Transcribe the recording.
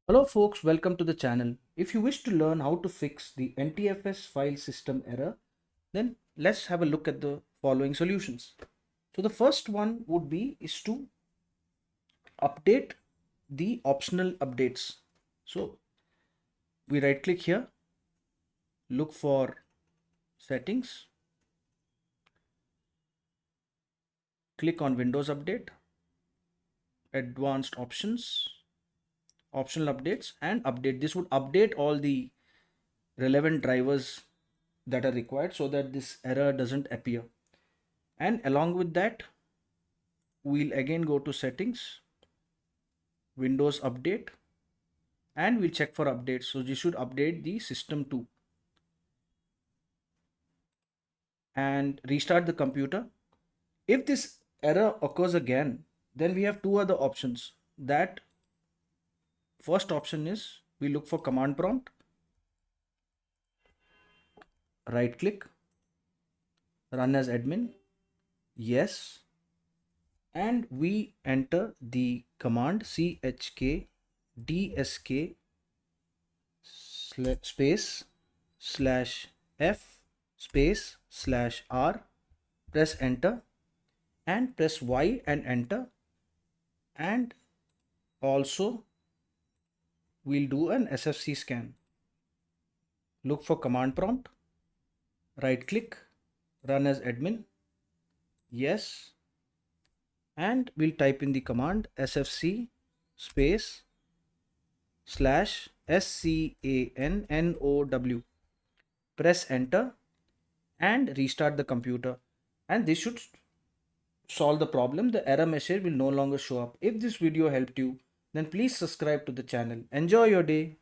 Hello folks, welcome to the channel. If you wish to learn how to fix the Ntfs file system error, then let's have a look at the following solutions. So the first one would be is to update the optional updates. So we right click here, look for settings, click on Windows Update, advanced options, optional updates and update. This would update all the relevant drivers that are required so that this error doesn't appear. And along with that, we'll again go to settings, Windows Update, and we'll check for updates. So you should update the system too and restart the computer. If this error occurs again, then we have two other options. That first option is we look for command prompt, right click, run as admin, yes, and we enter the command chk dsk space slash f space slash r, press enter and press y and enter, and also we'll do an SFC scan. Look for command prompt, right click, run as admin, yes, and we'll type in the command sfc space slash scannow, press enter and restart the computer, and this should solve the problem. The error message will no longer show up. If this video helped you, then please subscribe to the channel. Enjoy your day.